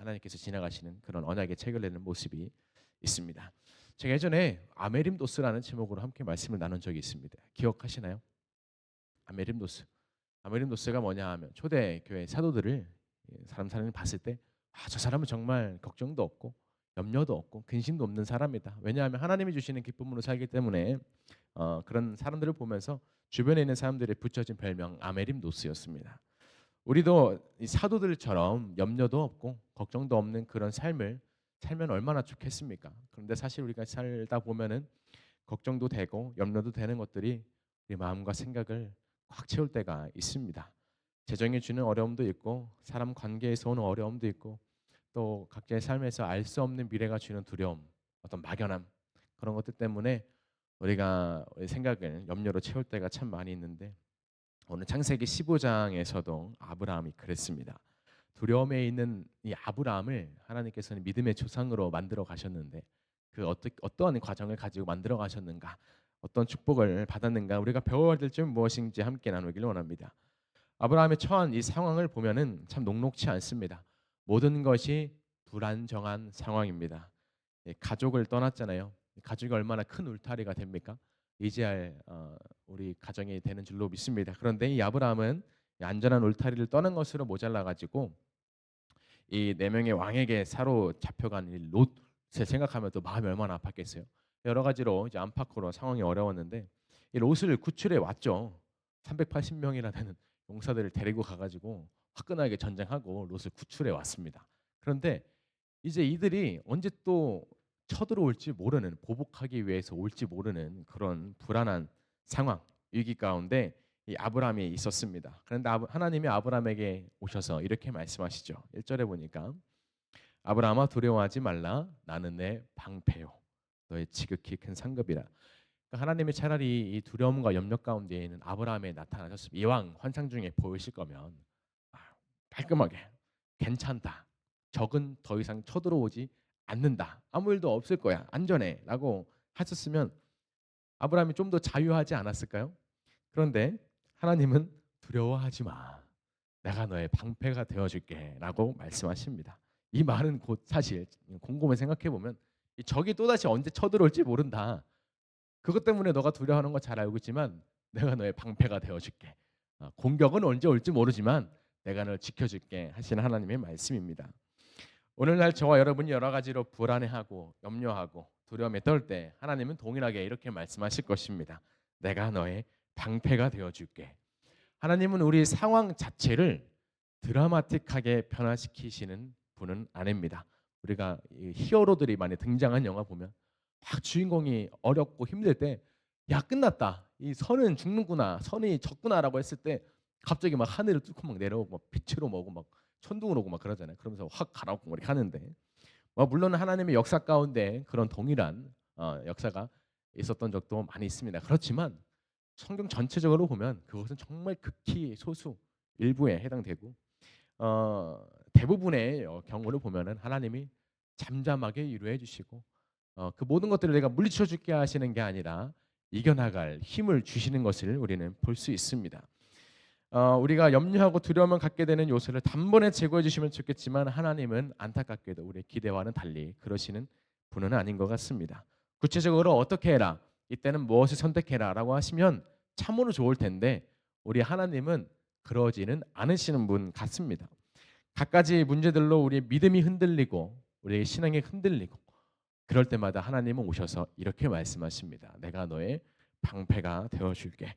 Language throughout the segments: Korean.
하나님께서 지나가시는 그런 언약의 책을 내는 모습이 있습니다. 제가 예전에 아메림도스라는 제목으로 함께 말씀을 나눈 적이 있습니다. 기억하시나요? 아메림도스. 아메림도스가 뭐냐 하면 초대교회 사도들을 사람이 봤을 때 저 사람은 정말 걱정도 없고 염려도 없고 근심도 없는 사람이다. 왜냐하면 하나님이 주시는 기쁨으로 살기 때문에 그런 사람들을 보면서 주변에 있는 사람들이 붙여진 별명 아메림도스였습니다. 우리도 이 사도들처럼 염려도 없고 걱정도 없는 그런 삶을 살면 얼마나 좋겠습니까? 그런데 사실 우리가 살다 보면은 걱정도 되고 염려도 되는 것들이 우리 마음과 생각을 꽉 채울 때가 있습니다. 재정이 주는 어려움도 있고 사람 관계에서 오는 어려움도 있고 또 각자의 삶에서 알 수 없는 미래가 주는 두려움, 어떤 막연함 그런 것들 때문에 우리가 우리 생각을 염려로 채울 때가 참 많이 있는데 오늘 창세기 15장에서도 아브라함이 그랬습니다. 두려움에 있는 이 아브라함을 하나님께서는 믿음의 조상으로 만들어 가셨는데 그 어떠한 과정을 가지고 만들어 가셨는가, 어떤 축복을 받았는가, 우리가 배워야 될 점 무엇인지 함께 나누길 원합니다. 아브라함의 처한 이 상황을 보면은 참 녹록치 않습니다. 모든 것이 불안정한 상황입니다. 가족을 떠났잖아요. 가족이 얼마나 큰 울타리가 됩니까? 의지할 우리 가정이 되는 줄로 믿습니다. 그런데 이 아브라함은 안전한 울타리를 떠난 것으로 모자라 가지고 이 네 명의 왕에게 사로잡혀간 이 롯을 생각하면 또 마음이 얼마나 아팠겠어요. 여러 가지로 이제 안팎으로 상황이 어려웠는데 이 롯을 구출해 왔죠. 380명이나 되는 용사들을 데리고 가가지고 화끈하게 전쟁하고 롯을 구출해 왔습니다. 그런데 이제 이들이 언제 또 쳐들어올지 모르는, 보복하기 위해서 올지 모르는 그런 불안한 상황, 위기 가운데 이 아브라함이 있었습니다. 그런데 하나님이 아브라함에게 오셔서 이렇게 말씀하시죠. 1절에 보니까 아브라함아 두려워하지 말라. 나는 내 방패요. 너의 지극히 큰 상급이라. 그러니까 하나님이 차라리 이 두려움과 염려 가운데 있는 아브라함에 나타나셨습니다. 이왕 환상 중에 보이실 거면 깔끔하게 괜찮다. 적은 더 이상 쳐들어오지 않는다. 아무 일도 없을 거야. 안전해라고 하셨으면 아브라함이 좀 더 자유하지 않았을까요? 그런데 하나님은 두려워하지 마. 내가 너의 방패가 되어줄게라고 말씀하십니다. 이 말은 곧 사실 곰곰이 생각해 보면 이 적이 또다시 언제 쳐들어올지 모른다. 그것 때문에 너가 두려워하는 거 잘 알고 있지만 내가 너의 방패가 되어줄게. 공격은 언제 올지 모르지만 내가 널 지켜줄게 하시는 하나님의 말씀입니다. 오늘날 저와 여러분이 여러 가지로 불안해하고 염려하고 두려움에 떨 때 하나님은 동일하게 이렇게 말씀하실 것입니다. 내가 너의 방패가 되어줄게. 하나님은 우리 상황 자체를 드라마틱하게 변화시키시는 분은 아닙니다. 우리가 히어로들이 많이 등장한 영화 보면 막 주인공이 어렵고 힘들 때 야 끝났다. 이 선은 죽는구나. 선이 졌구나라고 했을 때 갑자기 막 하늘을 뚫고 막 내려오고 막 빛으로 오고 막 천둥으로 오고 막 그러잖아요. 그러면서 확 가라앉고 이렇게 하는데 물론 하나님의 역사 가운데 그런 동일한 역사가 있었던 적도 많이 있습니다. 그렇지만 성경 전체적으로 보면 그것은 정말 극히 소수 일부에 해당되고 대부분의 경우를 보면은 하나님이 잠잠하게 위로해 주시고 그 모든 것들을 내가 물리쳐 줄게 하시는 게 아니라 이겨나갈 힘을 주시는 것을 우리는 볼 수 있습니다. 우리가 염려하고 두려움을 갖게 되는 요소를 단번에 제거해 주시면 좋겠지만 하나님은 안타깝게도 우리의 기대와는 달리 그러시는 분은 아닌 것 같습니다. 구체적으로 어떻게 해라, 이때는 무엇을 선택해라라고 하시면 참으로 좋을 텐데 우리 하나님은 그러지는 않으시는 분 같습니다. 갖가지 문제들로 우리의 믿음이 흔들리고 우리의 신앙이 흔들리고 그럴 때마다 하나님은 오셔서 이렇게 말씀하십니다. 내가 너의 방패가 되어줄게.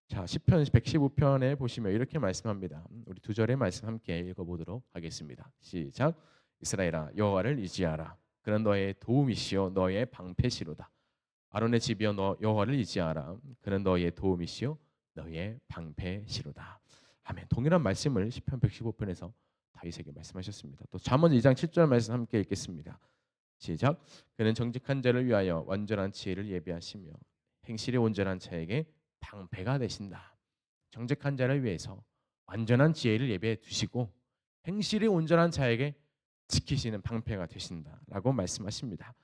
자, 시편 115편에 보시면 이렇게 말씀합니다. 우리 두 절의 말씀 함께 읽어보도록 하겠습니다. 시작. 이스라엘아 여호와를 의지하라. 그는 너의 도움이시요 너의 방패시로다. 아론의 집이여 너 여호와를 의지하라. 그는 너의 도움이시요 너의 방패시로다. 아멘. 동일한 말씀을 시편 115편에서 다윗에게 말씀하셨습니다. 또 잠언 2장 7절 말씀 함께 읽겠습니다. 시작. 그는 정직한 자를 위하여 완전한 지혜를 예비하시며 행실이 온전한 자에게 방패가 되신다. 정직한 자를 위해서 완전한 지혜를 예비해 두시고 행실이 온전한 자에게 지키시는 방패가 되신다라고 말씀하십니다.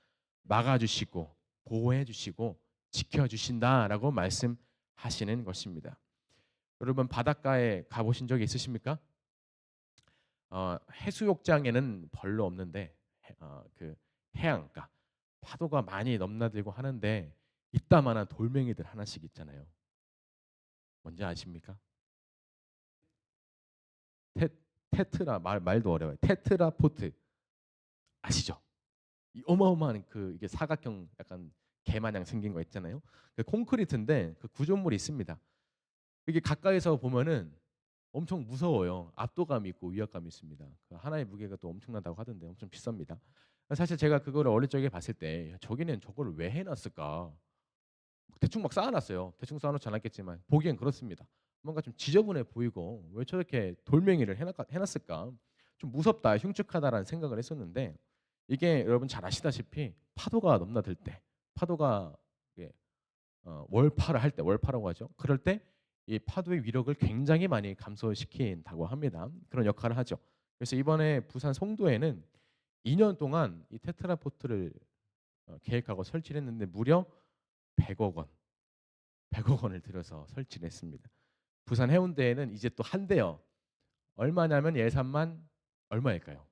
막아주시고 보호해주시고 지켜주신다라고 말씀하시는 것입니다. 여러분 바닷가에 가보신 적이 있으십니까? 해수욕장에는 별로 없는데 그 해안가 파도가 많이 넘나들고 하는데 이따만한 돌멩이들 하나씩 있잖아요. 뭔지 아십니까? 테, 테트라 말도 어려워요. 테트라포트 아시죠? 이 어마어마한 그 이게 사각형 약간 개 마냥 생긴 거 있잖아요. 그 콘크리트인데 그 구조물이 있습니다. 이게 가까이서 보면은 엄청 무서워요. 압도감이 있고 위압감이 있습니다. 그 하나의 무게가 또 엄청나다고 하던데 엄청 비쌉니다. 사실 제가 그거를 어릴 적에 봤을 때 저기는 저거를 왜 해놨을까? 대충 막 쌓아놨어요. 대충 쌓아놓지 않았겠지만 보기엔 그렇습니다. 뭔가 좀 지저분해 보이고 왜 저렇게 돌멩이를 해놨을까? 좀 무섭다, 흉측하다라는 생각을 했었는데 이게 여러분 잘 아시다시피 파도가 넘나들 때, 파도가 이게, 월파를 할 때, 월파라고 하죠. 그럴 때 이 파도의 위력을 굉장히 많이 감소시킨다고 합니다. 그런 역할을 하죠. 그래서 이번에 부산 송도에는 2년 동안 이 테트라포트를 계획하고 설치를 했는데 무려 100억 원, 100억 원을 들여서 설치를 했습니다. 부산 해운대에는 이제 또 한대요. 얼마냐면 예산만 얼마일까요?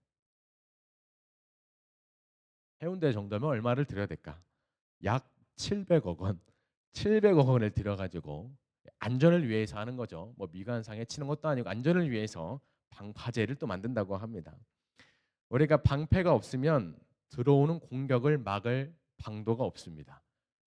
해운대 정도면 얼마를 들여야 될까? 약 700억 원. 700억 원을 들여가지고 안전을 위해서 하는 거죠. 뭐 미관상에 치는 것도 아니고 안전을 위해서 방파제를 또 만든다고 합니다. 우리가 방패가 없으면 들어오는 공격을 막을 방도가 없습니다.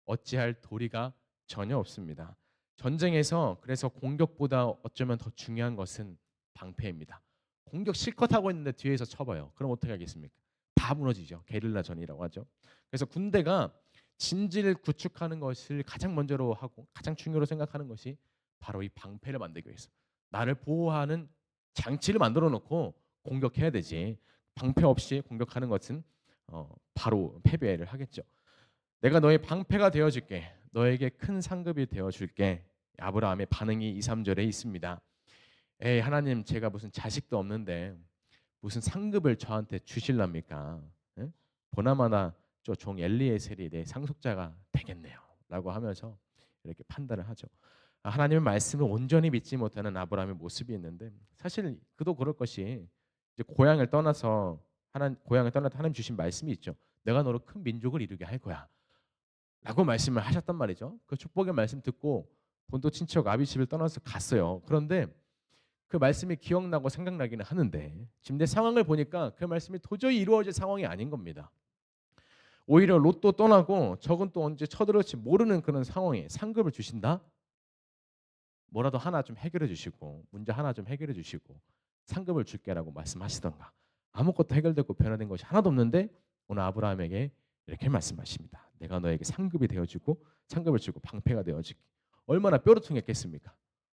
어찌할 도리가 전혀 없습니다. 전쟁에서 그래서 공격보다 어쩌면 더 중요한 것은 방패입니다. 공격 실컷 하고 있는데 뒤에서 쳐봐요. 그럼 어떻게 하겠습니까? 다 무너지죠. 게릴라 전이라고 하죠. 그래서 군대가 진지를 구축하는 것을 가장 먼저로 하고 가장 중요로 생각하는 것이 바로 이 방패를 만들기 위해서 나를 보호하는 장치를 만들어 놓고 공격해야 되지. 방패 없이 공격하는 것은 바로 패배를 하겠죠. 내가 너의 방패가 되어줄게. 너에게 큰 상급이 되어줄게. 아브라함의 반응이 2, 3절에 있습니다. 에이 하나님 제가 무슨 자식도 없는데 무슨 상급을 저한테 주실랍니까? 예? 보나마나 저 종 엘리에셀이 내 상속자가 되겠네요. 라고 하면서 이렇게 판단을 하죠. 하나님의 말씀을 온전히 믿지 못하는 아브라함의 모습이 있는데 사실 그도 그럴 것이 이제 고향을 떠나서 하나님 주신 말씀이 있죠. 내가 너로 큰 민족을 이루게 할 거야. 라고 말씀을 하셨단 말이죠. 그 축복의 말씀 듣고 본토 친척 아비집을 떠나서 갔어요. 그런데 그 말씀이 기억나고 생각나기는 하는데 지금 내 상황을 보니까 그 말씀이 도저히 이루어질 상황이 아닌 겁니다. 오히려 롯도 떠나고 적은 또 언제 쳐들어올지 모르는 그런 상황에 상급을 주신다? 뭐라도 하나 좀 해결해 주시고 문제 하나 좀 해결해 주시고 상급을 줄게라고 말씀하시던가 아무것도 해결되고 변화된 것이 하나도 없는데 오늘 아브라함에게 이렇게 말씀하십니다. 내가 너에게 상급이 되어주고 상급을 주고 방패가 되어주기. 얼마나 뾰루퉁했겠습니까?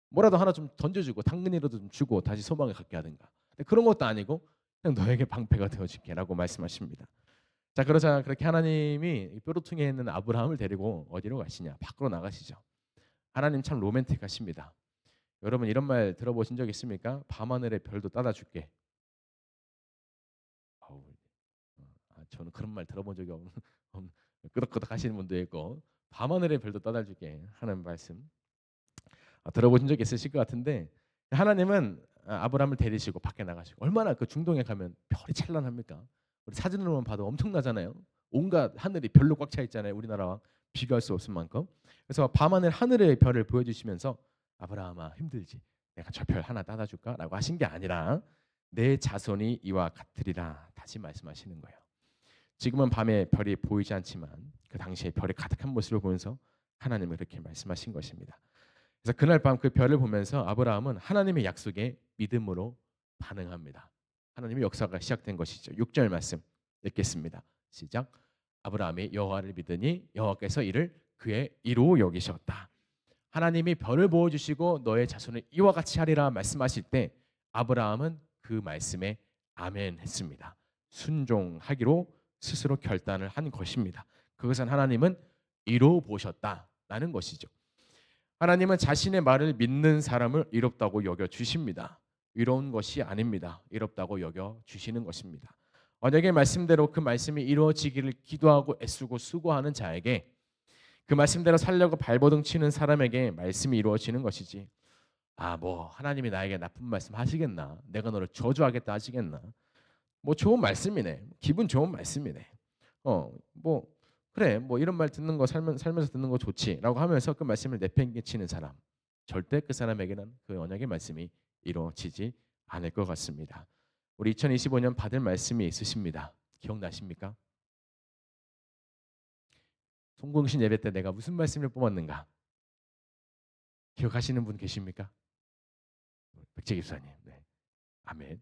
뭐라도 하나 좀 던져주고 당근이라도 좀 주고 다시 소망을 갖게 하든가. 그런 것도 아니고 그냥 너에게 방패가 되어줄게라고 말씀하십니다. 자 그러자 그렇게 하나님이 뾰루퉁해 있는 아브라함을 데리고 어디로 가시냐? 밖으로 나가시죠. 하나님 참 로맨틱하십니다. 여러분 이런 말 들어보신 적 있습니까? 밤하늘의 별도 따다 줄게. 저는 그런 말 들어본 적이 없는 끄덕끄덕 하시는 분도 있고 밤하늘의 별도 따다 줄게 하는 말씀 들어보신 적 있으실 것 같은데 하나님은 아브라함을 데리시고 밖에 나가시고 얼마나 그 중동에 가면 별이 찬란합니까? 우리 사진으로만 봐도 엄청나잖아요. 온갖 하늘이 별로 꽉 차 있잖아요. 우리나라와 비교할 수 없을 만큼. 그래서 밤하늘 하늘의 별을 보여주시면서 아브라함아 힘들지? 내가 저 별 하나 따다 줄까라고 하신 게 아니라 내 자손이 이와 같으리라 다시 말씀하시는 거예요. 지금은 밤에 별이 보이지 않지만 그 당시에 별이 가득한 모습을 보면서 하나님은 그렇게 말씀하신 것입니다. 그래서 그날 밤 그 별을 보면서 아브라함은 하나님의 약속에 믿음으로 반응합니다. 하나님의 역사가 시작된 것이죠. 6절 말씀 읽겠습니다. 시작. 아브라함이 여호와를 믿으니 여호와께서 이를 그의 이로 여기셨다. 하나님이 별을 보여주시고 너의 자손을 이와 같이 하리라 말씀하실 때 아브라함은 그 말씀에 아멘 했습니다. 순종하기로 스스로 결단을 한 것입니다. 그것은 하나님은 이로 보셨다라는 것이죠. 하나님은 자신의 말을 믿는 사람을 이롭다고 여겨 주십니다. 이로운 것이 아닙니다. 이롭다고 여겨 주시는 것입니다. 언약의 말씀대로 그 말씀이 이루어지기를 기도하고 애쓰고 수고하는 자에게 그 말씀대로 살려고 발버둥 치는 사람에게 말씀이 이루어지는 것이지 뭐 하나님이 나에게 나쁜 말씀 하시겠나? 내가 너를 저주하겠다 하시겠나? 뭐 좋은 말씀이네. 기분 좋은 말씀이네. 뭐 그래. 뭐 이런 말 듣는 거 살면서 듣는 거 좋지라고 하면서 그 말씀을 내팽개치는 사람. 절대 그 사람에게는 그 언약의 말씀이 이루어지지 않을 것 같습니다. 우리 2025년 받을 말씀이 있으십니다. 기억나십니까? 송공신 예배 때 내가 무슨 말씀을 뽑았는가? 기억하시는 분 계십니까? 백재 기사님. 네. 아멘.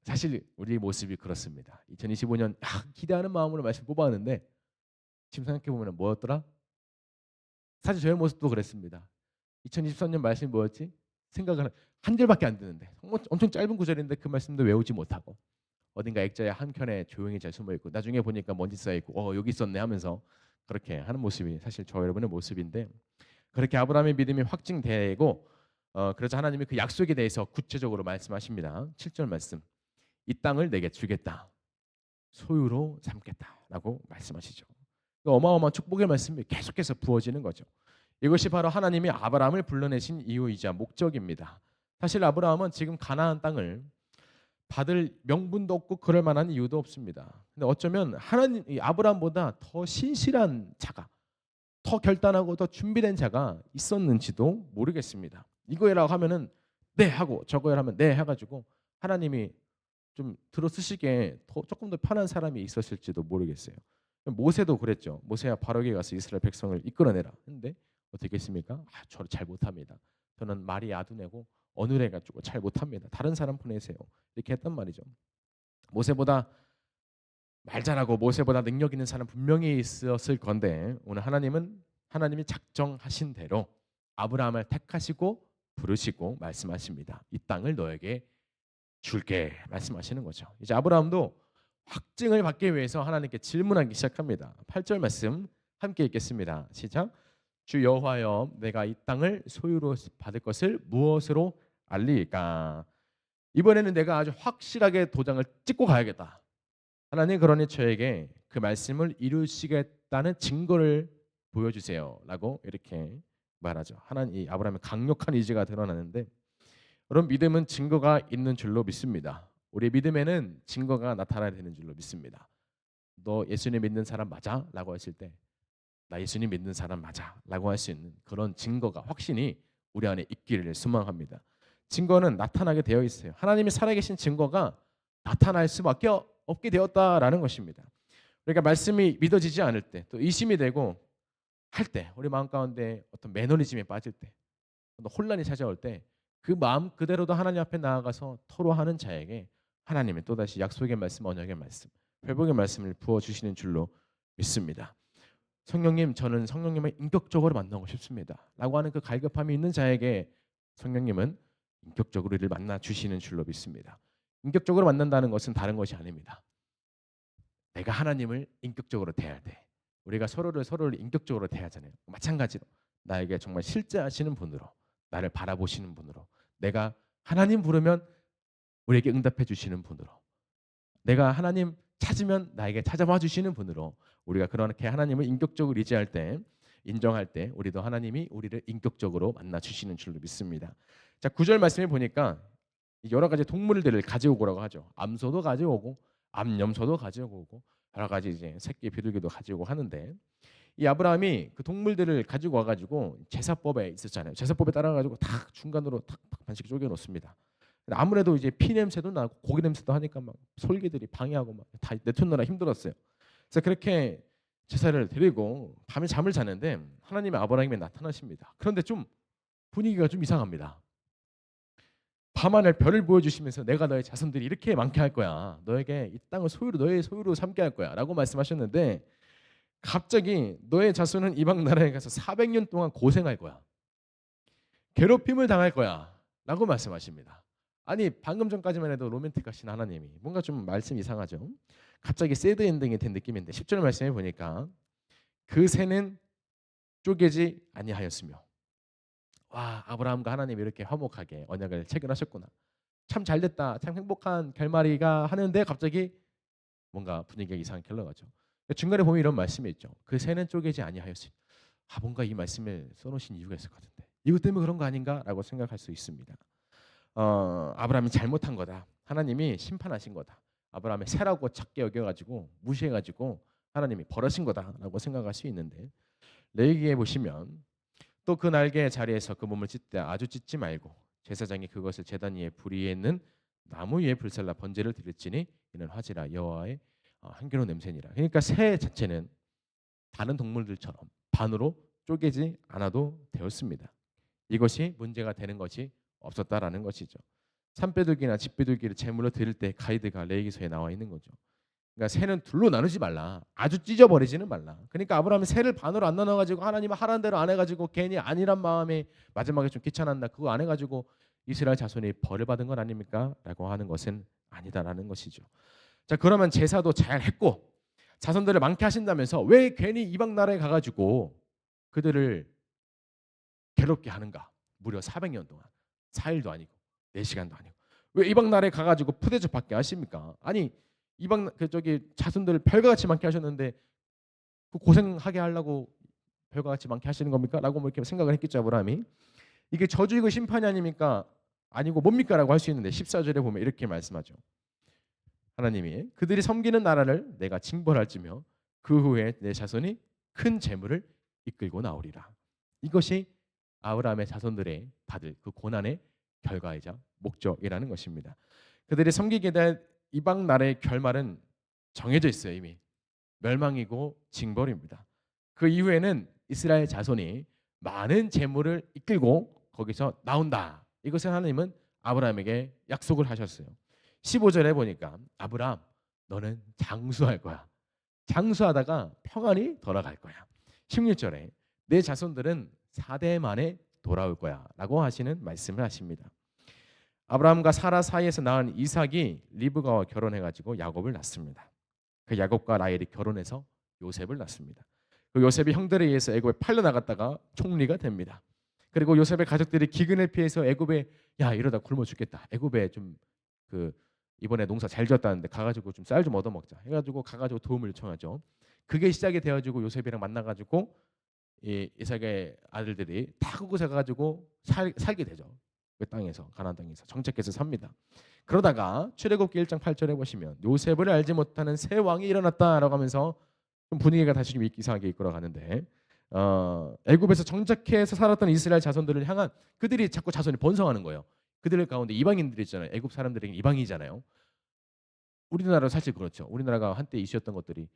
사실 우리 모습이 그렇습니다. 2025년 기대하는 마음으로 말씀 뽑았는데 지금 생각해 보면 뭐였더라? 사실 저의 모습도 그랬습니다. 2023년 말씀이 뭐였지? 생각을 한 절밖에 안 되는데 엄청 짧은 구절인데 그 말씀도 외우지 못하고 어딘가 액자의 한 켠에 조용히 잘 숨어 있고 나중에 보니까 먼지 쌓여 있고 여기 있었네 하면서 그렇게 하는 모습이 사실 저 여러분의 모습인데 그렇게 아브라함의 믿음이 확증되고 그래서 하나님이 그 약속에 대해서 구체적으로 말씀하십니다. 7절 말씀. 이 땅을 내게 주겠다. 소유로 삼겠다라고 말씀하시죠. 그 어마어마한 축복의 말씀이 계속해서 부어지는 거죠. 이것이 바로 하나님이 아브라함을 불러내신 이유이자 목적입니다. 사실 아브라함은 지금 가나안 땅을 받을 명분도 없고 그럴 만한 이유도 없습니다. 근데 어쩌면 하나님 아브라함보다 더 신실한 자가 더 결단하고 더 준비된 자가 있었는지도 모르겠습니다. 이거라고 하면은 네 하고 저거라 하면 네 해가지고 하나님이 좀 들어쓰시기에 조금 더 편한 사람이 있었을지도 모르겠어요. 모세도 그랬죠. 모세야 바로에게 가서 이스라엘 백성을 이끌어내라. 근데 어떻게 했습니까? 저 잘 못합니다. 저는 말이 아둔하고 어눌해가지고 잘 못합니다. 다른 사람 보내세요. 이렇게 했단 말이죠. 모세보다 말 잘하고 모세보다 능력 있는 사람 분명히 있었을 건데 오늘 하나님이 작정하신 대로 아브라함을 택하시고 부르시고 말씀하십니다. 이 땅을 너에게 줄게 말씀하시는 거죠. 이제 아브라함도 확증을 받기 위해서 하나님께 질문하기 시작합니다. 8절 말씀 함께 읽겠습니다. 시작. 주 여호와여 내가 이 땅을 소유로 받을 것을 무엇으로 알리까? 이번에는 내가 아주 확실하게 도장을 찍고 가야겠다. 하나님 그러니 저에게 그 말씀을 이루시겠다는 증거를 보여주세요라고 이렇게 말하죠. 하나님 아브라함의 강력한 의지가 드러나는데 그런 믿음은 증거가 있는 줄로 믿습니다. 우리 믿음에는 증거가 나타나야 되는 줄로 믿습니다. 너 예수님 믿는 사람 맞아? 라고 했을 때 나 예수님 믿는 사람 맞아 라고 할 수 있는 그런 증거가 확신이 우리 안에 있기를 소망합니다. 증거는 나타나게 되어 있어요. 하나님이 살아계신 증거가 나타날 수밖에 없게 되었다라는 것입니다. 그러니까 말씀이 믿어지지 않을 때 또 의심이 되고 할 때 우리 마음 가운데 어떤 매너리즘에 빠질 때 혼란이 찾아올 때 그 마음 그대로도 하나님 앞에 나아가서 토로하는 자에게 하나님은 또다시 약속의 말씀, 언약의 말씀, 회복의 말씀을 부어주시는 줄로 믿습니다. 성령님 저는 성령님을 인격적으로 만나고 싶습니다 라고 하는 그 갈급함이 있는 자에게 성령님은 인격적으로 이를 만나주시는 줄로 믿습니다. 인격적으로 만난다는 것은 다른 것이 아닙니다. 내가 하나님을 인격적으로 대해야 돼. 우리가 서로를 인격적으로 대하잖아요. 마찬가지로 나에게 정말 실제하시는 분으로 나를 바라보시는 분으로 내가 하나님 부르면 우리에게 응답해 주시는 분으로 내가 하나님 찾으면 나에게 찾아와 주시는 분으로 우리가 그렇게 하나님을 인격적으로 의지할 때 인정할 때 우리도 하나님이 우리를 인격적으로 만나 주시는 줄로 믿습니다. 자, 9절 말씀에 보니까 여러 가지 동물들을 가지고 오라고 하죠. 암소도 가져오고 암염소도 가져오고 여러 가지 이제 새끼 비둘기도 가지고 하는데 이 아브라함이 그 동물들을 가지고 와가지고 제사법에 있었잖아요. 제사법에 따라가지고 다 중간으로 탁탁 반씩 쪼개 놓습니다. 아무래도 이제 피 냄새도 나고 고기 냄새도 하니까 막 솔개들이 방해하고 막 다 내쫓느라 힘들었어요. 그래서 그렇게 제사를 드리고 밤에 잠을 자는데 하나님의 아브라함이 나타나십니다. 그런데 좀 분위기가 좀 이상합니다. 밤하늘 별을 보여주시면서 내가 너의 자손들이 이렇게 많게 할 거야. 너에게 이 땅을 너의 소유로 삼게 할 거야. 라고 말씀하셨는데 갑자기 너의 자손은 이방 나라에 가서 400년 동안 고생할 거야. 괴롭힘을 당할 거야. 라고 말씀하십니다. 아니 방금 전까지만 해도 로맨틱하신 하나님이 뭔가 좀 말씀 이상하죠. 갑자기 새드 엔딩이 된 느낌인데 10절 말씀해 보니까 그 새는 쪼개지 아니하였으며 와 아브라함과 하나님이 이렇게 화목하게 언약을 체결하셨구나. 참 잘됐다. 참 행복한 결말이가 하는데 갑자기 뭔가 분위기가 이상하게 흘러가죠. 중간에 보면 이런 말씀이 있죠. 그 새는 쪼개지 아니하였으니 뭔가 이 말씀을 써놓으신 이유가 있을 것 같은데 이것 때문에 그런 거 아닌가라고 생각할 수 있습니다. 아브라함이 잘못한 거다. 하나님이 심판하신 거다. 아브라함의 새라고 작게 여겨가지고 무시해가지고 하나님이 벌하신 거다라고 생각할 수 있는데, 레위기에 보시면 또 그 날개 자리에서 그 몸을 찢되 아주 찢지 말고 제사장이 그것을 제단 위에 불 위에 있는 나무 위에 불살라 번제를 드릴지니 이는 화제라 여호와의 향기로운 냄새니라. 그러니까 새 자체는 다른 동물들처럼 반으로 쪼개지 않아도 되었습니다. 이것이 문제가 되는 것이 없었다라는 것이죠. 산빼돌기나 집빼돌기를 제물로 드릴 때 가이드가 레위기서에 나와 있는 거죠. 그러니까 새는 둘로 나누지 말라. 아주 찢어버리지는 말라. 그러니까 아브라함이 새를 반으로 안 나눠가지고 하나님 하라는 대로 안 해가지고 괜히 아니란 마음에 마지막에 좀 귀찮았나 그거 안 해가지고 이스라엘 자손이 벌을 받은 건 아닙니까? 라고 하는 것은 아니다라는 것이죠. 자, 그러면 제사도 잘 했고 자손들을 많게 하신다면서 왜 괜히 이방 나라에 가가지고 그들을 괴롭게 하는가? 무려 400년 동안 4일도 아니고 4시간도 아니고 왜 이방 나라에 가가지고 푸대접 받게 하십니까? 아니 이방 저기 자손들을 별과 같이 많게 하셨는데 그 고생하게 하려고 별과 같이 많게 하시는 겁니까? 라고 뭐 이렇게 생각을 했겠죠 아브라함이. 이게 저주이고 심판이 아닙니까? 아니고 뭡니까? 라고 할 수 있는데 14절에 보면 이렇게 말씀하죠. 하나님이 그들이 섬기는 나라를 내가 징벌할지며 그 후에 내 자손이 큰 재물을 이끌고 나오리라. 이것이 아브라함의 자손들의 받을 그 고난의 결과이자 목적이라는 것입니다. 그들이 섬기게 될 이방 나라의 결말은 정해져 있어요. 이미 멸망이고 징벌입니다. 그 이후에는 이스라엘 자손이 많은 재물을 이끌고 거기서 나온다. 이것을 하나님은 아브라함에게 약속을 하셨어요. 15절에 보니까 아브라함 너는 장수할 거야. 장수하다가 평안히 돌아갈 거야. 16절에 내 자손들은 4대 만에 돌아올 거야 라고 하시는 말씀을 하십니다. 아브라함과 사라 사이에서 낳은 이삭이 리브가와 결혼해가지고 야곱을 낳습니다. 그 야곱과 라헬이 결혼해서 요셉을 낳습니다. 그 요셉이 형들에 의해서 애굽에 팔려 나갔다가 총리가 됩니다. 그리고 요셉의 가족들이 기근을 피해서 애굽에 야 이러다 굶어 죽겠다. 애굽에 좀 그 이번에 농사 잘 지었다는데 가가지고 좀 쌀 좀 얻어 먹자. 해가지고 가가지고 도움을 요청하죠. 그게 시작이 되어지고 요셉이랑 만나가지고 이 이삭의 아들들이 다 그곳에 가가지고 살게 되죠. 그 땅에서 가나안 땅에서 정착해서 삽니다. 그러다가 출애굽기 1장 8절에 보시면 요셉을 알지 못하는 새 왕이 일어났다라고 하면서 좀 분위기가 다시 좀 이상하게 이끌어가는데 애굽에서 정착해서 살았던 이스라엘 자손들을 향한 그들이 자꾸 자손이 번성하는 거예요. 그들 가운데 이방인들이 있잖아요. 애굽 사람들에게 이방이잖아요. 우리나라도 사실 그렇죠. 우리나라가 한때 이슈였던 것들이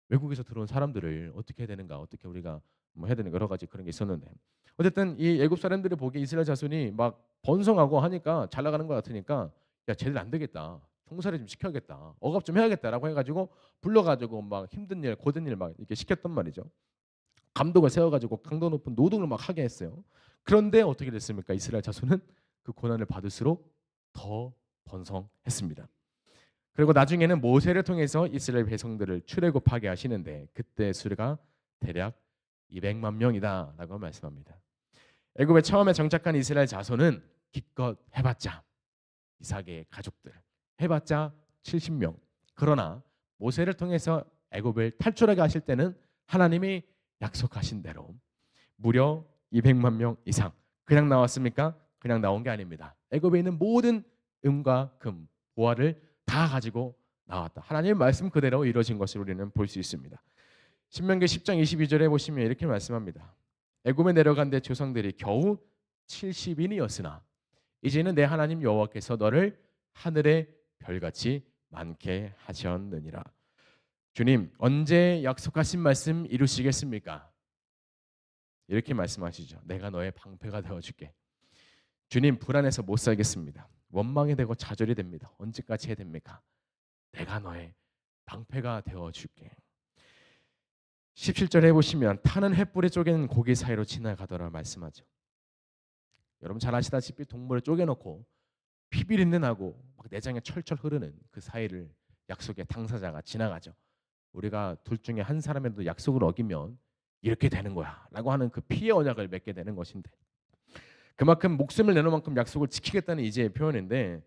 외국에서 들어온 사람들을 어떻게 해야 되는가, 어떻게 우리가 뭐 해야 되는 여러 가지 그런 게 있었는데 어쨌든 이 애굽 사람들이 보기에 이스라엘 자손이 막 번성하고 하니까 잘 나가는 것 같으니까 야 쟤들 안 되겠다. 총살이 좀 시켜야겠다. 억압 좀 해야겠다라고 해가지고 불러가지고 막 힘든 일, 고된 일 막 이렇게 시켰단 말이죠. 감독을 세워가지고 강도 높은 노동을 막 하게 했어요. 그런데 어떻게 됐습니까? 이스라엘 자손은 그 고난을 받을수록 더 번성했습니다. 그리고 나중에는 모세를 통해서 이스라엘 백성들을 출애굽하게 하시는데 그때 수가 대략 200만 명이다라고 말씀합니다. 애굽에 처음에 정착한 이스라엘 자손은 기껏 해봤자 이삭의 가족들 해봤자 70명. 그러나 모세를 통해서 애굽을 탈출하게 하실 때는 하나님이 약속하신 대로 무려 200만 명 이상. 그냥 나왔습니까? 그냥 나온 게 아닙니다. 애굽에 있는 모든 은과 금, 보화를 다 가지고 나왔다. 하나님의 말씀 그대로 이루어진 것을 우리는 볼 수 있습니다. 신명기 10장 22절에 보시면 이렇게 말씀합니다. 애굽에 내려간 데 조상들이 겨우 70인이었으나 이제는 내 하나님 여호와께서 너를 하늘의 별같이 많게 하셨느니라. 주님 언제 약속하신 말씀 이루시겠습니까? 이렇게 말씀하시죠. 내가 너의 방패가 되어줄게. 주님 불안해서 못 살겠습니다. 원망이 되고 좌절이 됩니다. 언제까지 해야 됩니까? 내가 너의 방패가 되어줄게. 17절에 보시면 타는 횃불에 쪼개는 고기 사이로 지나가더라 말씀하죠. 여러분 잘 아시다시피 동물을 쪼개놓고 피비린내 나고 막 내장에 철철 흐르는 그 사이를 약속의 당사자가 지나가죠. 우리가 둘 중에 한 사람이라도 약속을 어기면 이렇게 되는 거야 라고 하는 그 피의 언약을 맺게 되는 것인데 그만큼 목숨을 내놓은 만큼 약속을 지키겠다는 이제의 표현인데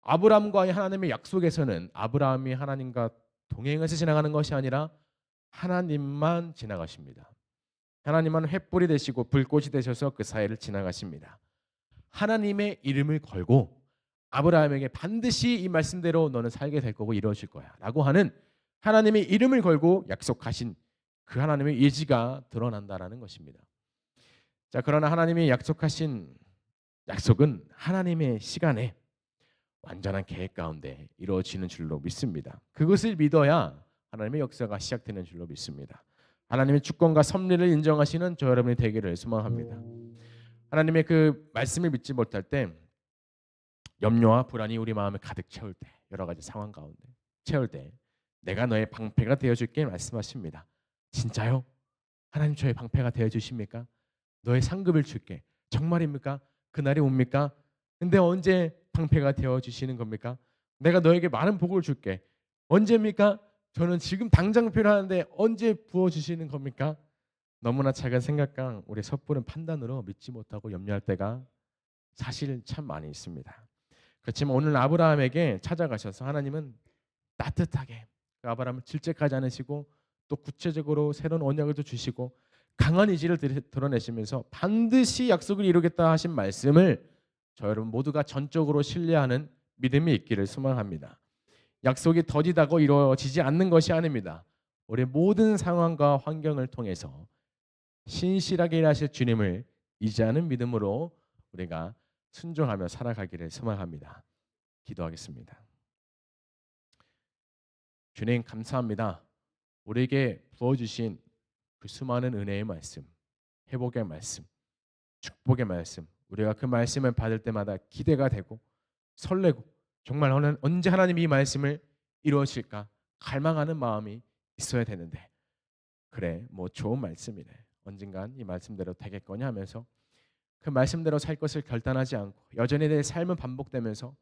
아브라함과의 하나님의 약속에서는 아브라함이 하나님과 동행해서 지나가는 것이 아니라 하나님만 지나가십니다. 하나님은 횃불이 되시고 불꽃이 되셔서 그 사이를 지나가십니다. 하나님의 이름을 걸고 아브라함에게 반드시 이 말씀대로 너는 살게 될 거고 이루어질 거야 라고 하는 하나님의 이름을 걸고 약속하신 그 하나님의 의지가 드러난다라는 것입니다. 자, 그러나 하나님이 약속하신 약속은 하나님의 시간에 완전한 계획 가운데 이루어지는 줄로 믿습니다. 그것을 믿어야 하나님의 역사가 시작되는 줄로 믿습니다. 하나님의 주권과 섭리를 인정하시는 저 여러분이 되기를 소망합니다. 하나님의 그 말씀을 믿지 못할 때 염려와 불안이 우리 마음을 가득 채울 때, 여러 가지 상황 가운데 채울 때 내가 너의 방패가 되어줄게 말씀하십니다. 진짜요? 하나님 저의 방패가 되어주십니까? 너의 상급을 줄게. 정말입니까? 그날이 옵니까? 근데 언제 방패가 되어주시는 겁니까? 내가 너에게 많은 복을 줄게. 언제입니까? 저는 지금 당장 필요한데 언제 부어주시는 겁니까? 너무나 작은 생각과 우리 섣부른 판단으로 믿지 못하고 염려할 때가 사실 참 많이 있습니다. 그렇지만 오늘 아브라함에게 찾아가셔서 하나님은 따뜻하게 그 아브라함을 질책하지 않으시고 또 구체적으로 새로운 언약을 또 주시고 강한 의지를 드러내시면서 반드시 약속을 이루겠다 하신 말씀을 저 여러분 모두가 전적으로 신뢰하는 믿음이 있기를 소망합니다. 약속이 더디다고 이루어지지 않는 것이 아닙니다. 우리 모든 상황과 환경을 통해서 신실하게 일하실 주님을 의지하는 믿음으로 우리가 순종하며 살아가기를 소망합니다. 기도하겠습니다. 주님 감사합니다. 우리에게 부어주신 그 수많은 은혜의 말씀, 회복의 말씀, 축복의 말씀, 우리가 그 말씀을 받을 때마다 기대가 되고 설레고 정말 언제 하나님이 이 말씀을 이루어질까 갈망하는 마음이 있어야 되는데 그래 뭐 좋은 말씀이네. 언젠간 이 말씀대로 되겠거냐 하면서 그 말씀대로 살 것을 결단하지 않고 여전히 내 삶은 반복되면서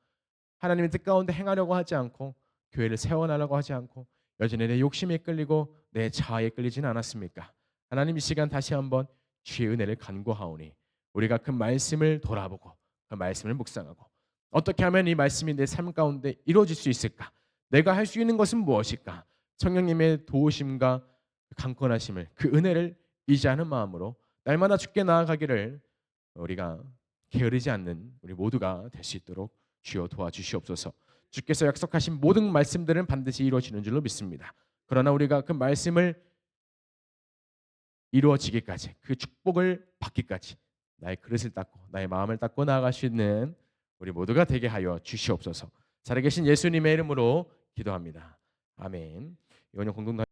하나님의 뜻 가운데 행하려고 하지 않고 교회를 세워나가려고 하지 않고 여전히 내 욕심에 끌리고 내 자아에 끌리지는 않았습니까? 하나님 이 시간 다시 한번 주의 은혜를 간구하오니 우리가 그 말씀을 돌아보고 그 말씀을 묵상하고 어떻게 하면 이 말씀이 내 삶 가운데 이루어질 수 있을까? 내가 할 수 있는 것은 무엇일까? 성령님의 도우심과 강권하심을 그 은혜를 의지하는 마음으로 날마다 주께 나아가기를 우리가 게으르지 않는 우리 모두가 될 수 있도록 주여 도와주시옵소서. 주께서 약속하신 모든 말씀들은 반드시 이루어지는 줄로 믿습니다. 그러나 우리가 그 말씀을 이루어지기까지 그 축복을 받기까지 나의 그릇을 닦고 나의 마음을 닦고 나아갈 수 있는 우리 모두가 되게 하여 주시옵소서. 살아계신 예수님의 이름으로 기도합니다. 아멘. 이번 공동